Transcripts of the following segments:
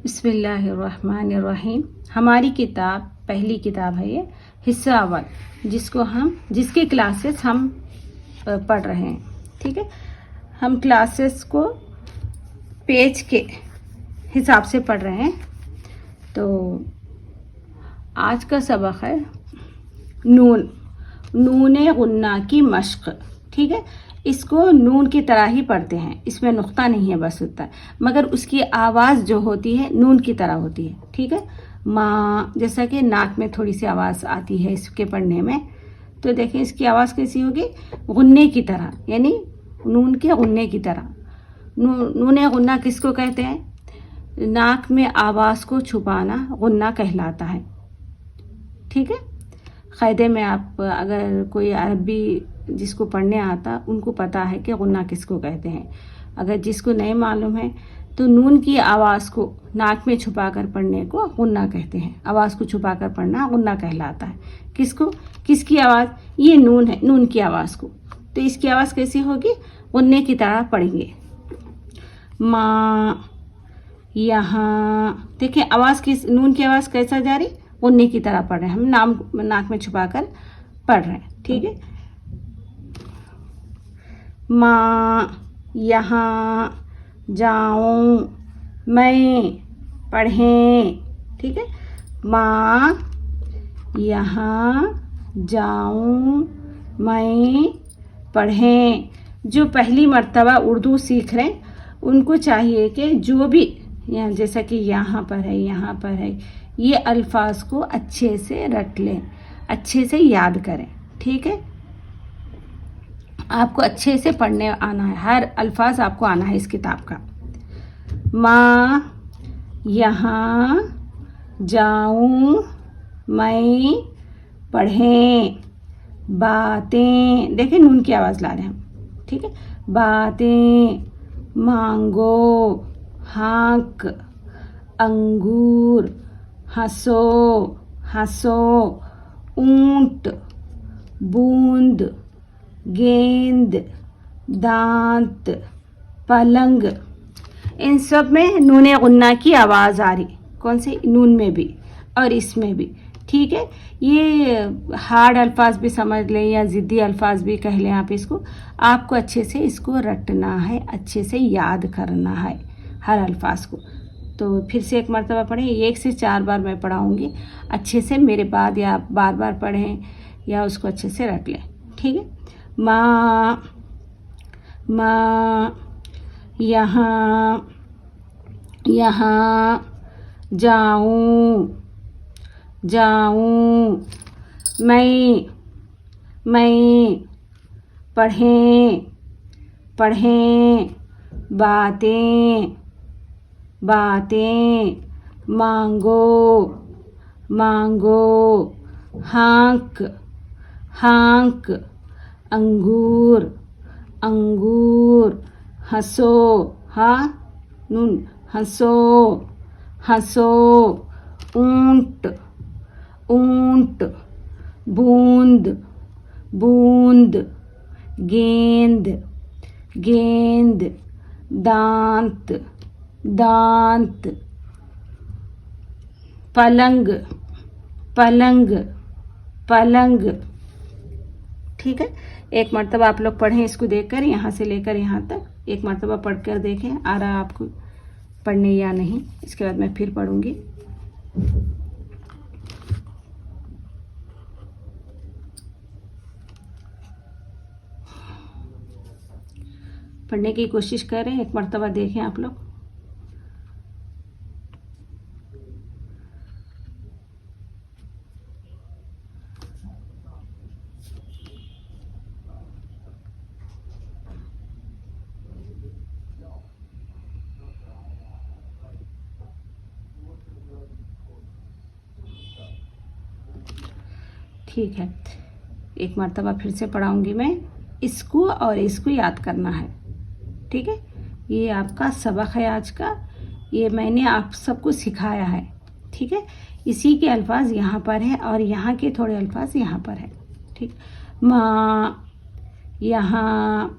बिस्मिल्लाहिर्रहमानिर्रहीम। हमारी किताब पहली किताब है ये, हिस्सा अव्वल, जिसके क्लासेस हम पढ़ रहे हैं। ठीक है, हम क्लासेस को पेज के हिसाब से पढ़ रहे हैं। तो आज का सबक है नून गुन्ना की मश्क। ठीक है, इसको नून की तरह ही पढ़ते हैं, इसमें नुक्ता नहीं है, बस होता है, मगर उसकी आवाज़ जो होती है नून की तरह होती है। ठीक है, माँ, जैसा कि नाक में थोड़ी सी आवाज़ आती है इसके पढ़ने में, तो देखें इसकी आवाज़ कैसी होगी, गुन्ने की तरह, यानी नून के गुन्ने की तरह। नून गुन्ना किसको कहते हैं? नाक में आवाज़ को छुपाना गुन्ना कहलाता है। ठीक है, क़ायदे में आप अगर कोई अरबी जिसको पढ़ने आता उनको पता है कि गुन्ना किसको कहते हैं। अगर जिसको नहीं मालूम है तो नून की आवाज़ को नाक में छुपाकर पढ़ने को गुन्ना कहते हैं। आवाज़ को छुपाकर पढ़ना गुन्ना कहलाता है। किसकी आवाज़? ये नून है, नून की आवाज़ को। तो इसकी आवाज़ कैसी होगी? गुन्ने की तरह पढ़ेंगे। माँ, यहाँ देखिए आवाज़ किस, नून की आवाज़ कैसा जा रही? गुन्ने की तरह पढ़ रहे हैं, हम नाक में छुपाकर पढ़ रहे हैं। ठीक है, माँ, यहाँ जाऊँ मैं, पढ़ें। ठीक है, माँ, यहाँ जाऊँ मैं, पढ़ें। जो पहली मर्तबा उर्दू सीख रहे हैं उनको चाहिए कि जो भी यहाँ, जैसा कि यहाँ पर है, यहाँ पर है, ये अल्फाज को अच्छे से रट लें, अच्छे से याद करें। ठीक है, आपको अच्छे से पढ़ने आना है, हर अल्फाज आपको आना है इस किताब का। माँ, यहाँ जाऊँ मैं, पढ़ें। बातें, देखें नून की आवाज़ ला रहे हैं हम। ठीक है, बातें। मांगो, हाँक। अंगूर, हंसो, हंसो। ऊंट, बूंद। गेंद, दांत। पलंग। इन सब में नून गुन्ना की आवाज़ आ रही, कौन से? नून में भी और इसमें भी। ठीक है, ये हार्ड अल्फाज भी समझ लें या ज़िद्दी अल्फाज भी कह लें आप इसको, आपको अच्छे से इसको रटना है, अच्छे से याद करना है हर अल्फाज को। तो फिर से एक मरतबा पढ़ें, 1 से 4 बार मैं पढ़ाऊँगी, अच्छे से मेरे बाद या बार बार पढ़ें या उसको अच्छे से रट लें। ठीक है, माँ, माँ, यहाँ जाऊँ मैं, पढ़ें। बातें। मांगो। हाँक। अंगूर। हंसो, नून, हंसो। ऊंट। बूंद। गेंद। दांत। पलंग। ठीक है, एक मरतबा आप लोग पढ़ें इसको देखकर, यहाँ से लेकर यहाँ तक एक मरतबा पढ़कर देखें आ रहा आपको पढ़ने या नहीं। इसके बाद मैं फिर पढ़ूँगी। पढ़ने की कोशिश करें, एक मरतबा देखें आप लोग। ठीक है, एक मरतबा फिर से पढ़ाऊँगी मैं इसको, और इसको याद करना है। ठीक है, ये आपका सबक है आज का, ये मैंने आप सबको सिखाया है। ठीक है, इसी के अल्फाज यहाँ पर है और यहाँ के थोड़े अल्फाज यहाँ पर है। ठीक, माँ, यहाँ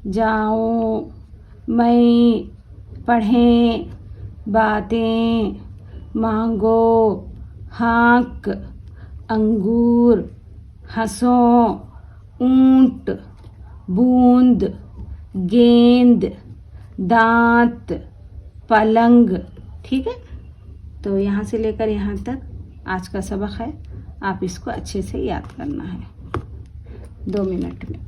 जाऊँ मैं, पढ़ें। बातें, मांगो, हाँक, अंगूर, हंसो, ऊंट, बूंद, गेंद, दांत, पलंग। ठीक है, तो यहाँ से लेकर यहाँ तक आज का सबक है। आप इसको अच्छे से याद करना है 2 मिनट में।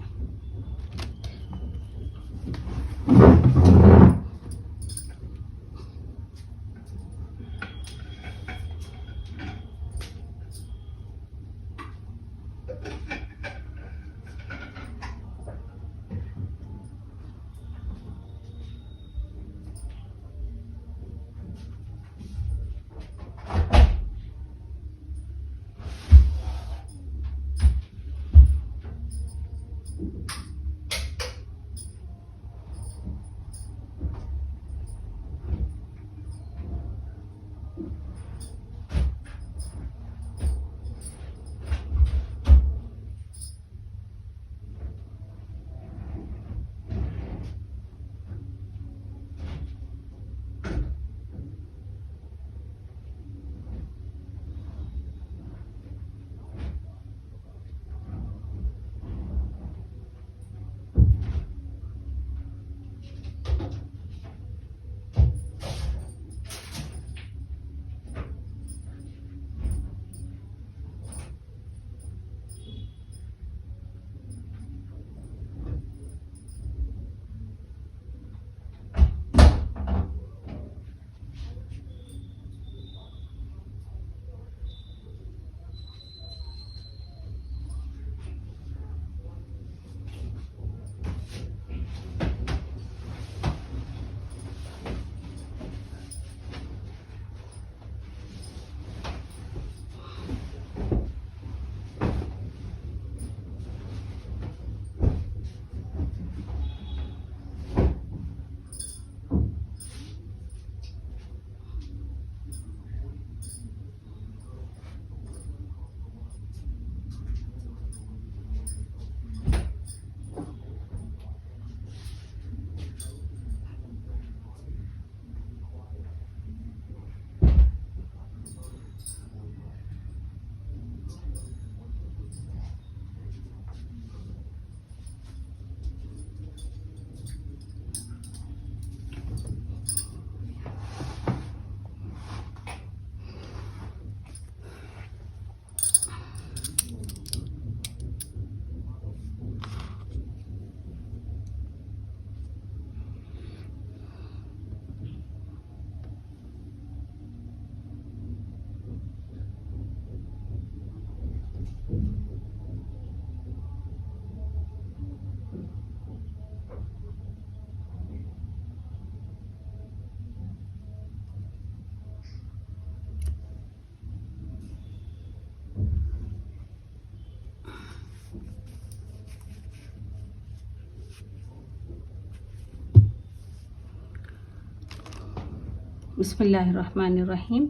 बिस्मिल्लाहिर्रहमानिर्रहीम।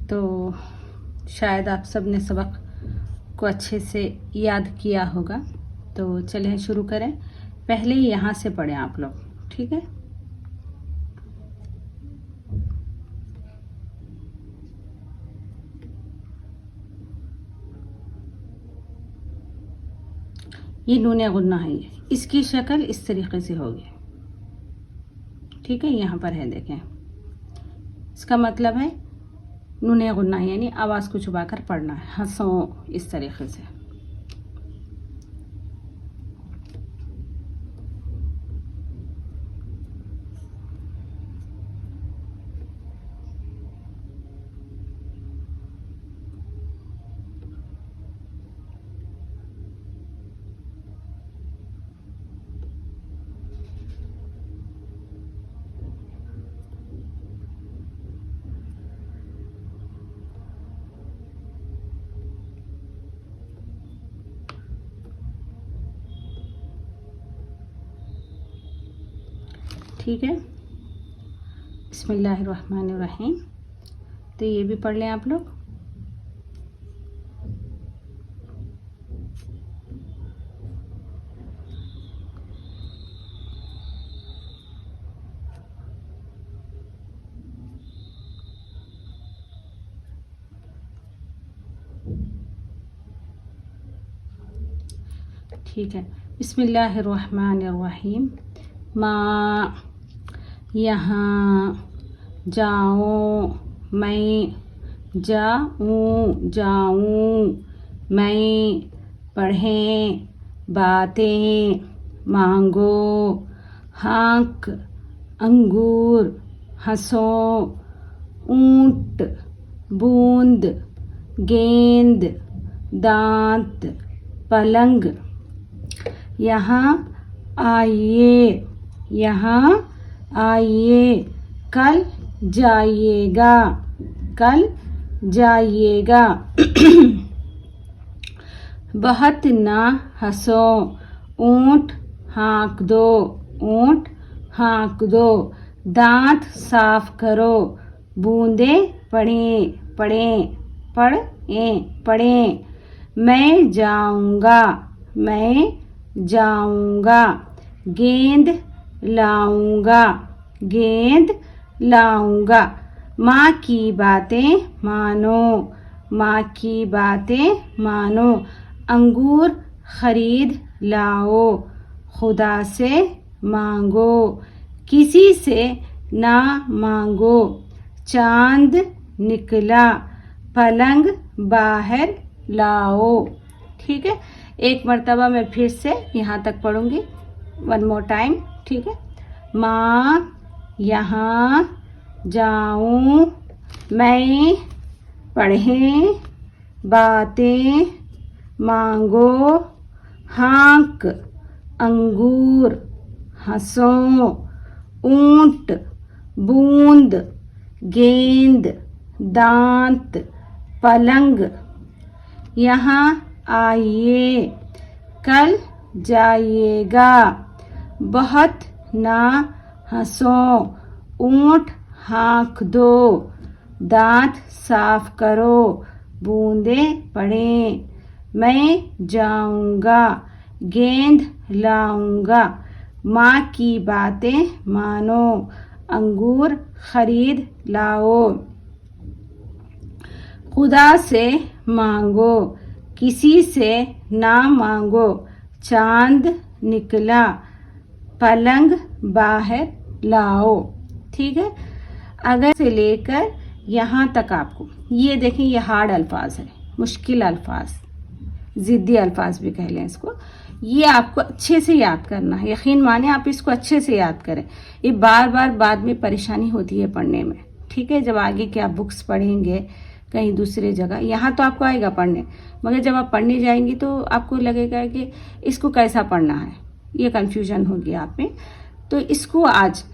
तो शायद आप सब ने सबक को अच्छे से याद किया होगा। तो चलें शुरू करें। पहले यहाँ से पढ़ें आप लोग, ठीक है। ये नून गुन्ना है, इसकी शक्ल इस तरीके से होगी, ठीक है। यहाँ पर है, देखें, इसका मतलब है नून गुन्ना यानी आवाज़ को छुपाकर पढ़ना है, हंसो, इस तरीके से। ठीक है, बिस्मिल्लाहिर्रहमानिर्रहीम। तो ये भी पढ़ लें आप लोग। ठीक है। बिस्मिल्लाहिर्रहमानिर्रहीम। माँ, यहाँ जाऊँ मैं, जाऊँ मैं, पढ़ें बातें मांगो, हाँक अंगूर, हंसो ऊंट, बूंद गेंद, दांत पलंग। यहाँ आइए, कल जाइएगा, बहुत ना हंसो, ऊंट हाँक दो, दांत साफ करो, बूंदे पढ़ें। मैं जाऊंगा, गेंद लाऊंगा। माँ की बातें मानो, अंगूर खरीद लाओ, खुदा से मांगो, किसी से ना मांगो, चांद निकला, पलंग बाहर लाओ। ठीक है, एक मर्तबा मैं फिर से यहाँ तक पढ़ूंगी, 1 more टाइम। ठीक है। माँ, यहाँ जाऊँ मैं, पढ़ें बातें मांगो, हाँक अंगूर, हंसो ऊंट, बूंद गेंद, दांत पलंग। यहाँ आइए, कल जाइएगा, बहुत ना हंसो, ऊंट हाँक दो, दांत साफ करो, बूंदे पढ़ें। मैं जाऊंगा, गेंद लाऊंगा, माँ की बातें मानो, अंगूर खरीद लाओ, खुदा से मांगो, किसी से ना मांगो, चांद निकला, पलंग बाहर लाओ। ठीक है। अगर से लेकर यहाँ तक आपको ये देखें, ये हार्ड अल्फाज है, मुश्किल अल्फाज, ज़िद्दी अल्फाज भी कह लें इसको। ये आपको अच्छे से याद करना है, यकीन माने आप इसको अच्छे से याद करें। ये बार बार बाद में परेशानी होती है पढ़ने में। ठीक है, जब आगे के आप बुक्स पढ़ेंगे कहीं दूसरे जगह, यहाँ तो आपको आएगा पढ़ने, मगर जब आप पढ़ने जाएंगी तो आपको लगेगा कि इसको कैसा पढ़ना है, ये कन्फ्यूजन होगी आप में। तो इसको आज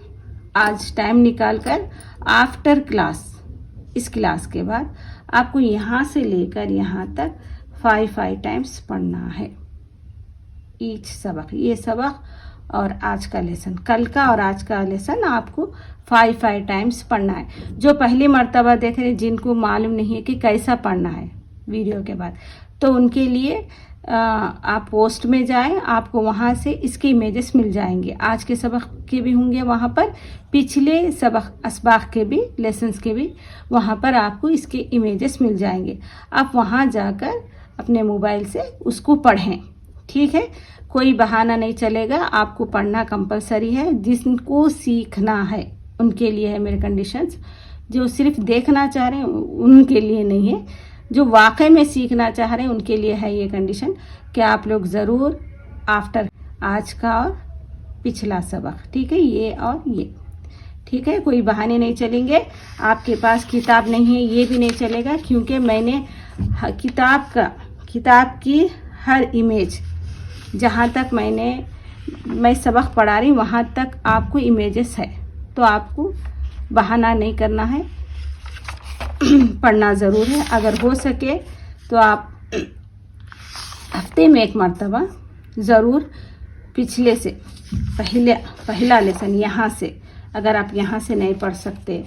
टाइम निकाल कर आफ्टर क्लास, इस क्लास के बाद आपको यहाँ से लेकर यहाँ तक 5 टाइम्स पढ़ना है ईच सबक। ये सबक और आज का लेसन, कल का और आज का लेसन आपको 5 टाइम्स पढ़ना है। जो पहली मर्तबा देख रहे हैं, जिनको मालूम नहीं है कि कैसा पढ़ना है वीडियो के बाद, तो उनके लिए आप पोस्ट में जाएं, आपको वहाँ से इसके इमेजेस मिल जाएंगे। आज के सबक के भी होंगे वहाँ पर, पिछले सबक असबाक के भी, लेसन्स के भी वहाँ पर आपको इसके इमेजेस मिल जाएंगे। आप वहाँ जाकर अपने मोबाइल से उसको पढ़ें। ठीक है, कोई बहाना नहीं चलेगा, आपको पढ़ना कंपलसरी है। जिनको सीखना है उनके लिए है मेरे कंडीशंस, जो सिर्फ देखना चाह रहे हैं उनके लिए नहीं है, जो वाकई में सीखना चाह रहे हैं उनके लिए है ये कंडीशन कि आप लोग ज़रूर आफ्टर आज का और पिछला सबक, ठीक है, ये और ये, ठीक है, कोई बहाने नहीं चलेंगे। आपके पास किताब नहीं है ये भी नहीं चलेगा, क्योंकि मैंने किताब की हर इमेज, जहाँ तक मैं सबक पढ़ा रही वहाँ तक आपको इमेजेस है, तो आपको बहाना नहीं करना है, पढ़ना ज़रूर है। अगर हो सके तो आप हफ्ते में एक मर्तबा ज़रूर पिछले से पहला लेसन यहाँ से, अगर आप यहाँ से नहीं पढ़ सकते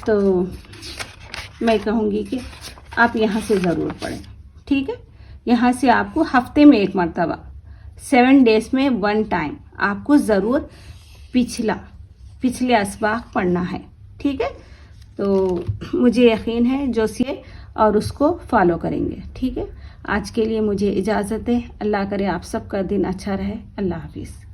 तो मैं कहूँगी कि आप यहाँ से ज़रूर पढ़ें। ठीक है, यहाँ से आपको हफ्ते में एक मर्तबा 7 डेज़ में 1 टाइम आपको ज़रूर पिछले असबाक पढ़ना है। ठीक है, तो मुझे यकीन है जो से और उसको फॉलो करेंगे। ठीक है, आज के लिए मुझे इजाज़त है। अल्लाह करे आप सबका दिन अच्छा रहे। अल्लाह हाफिज़।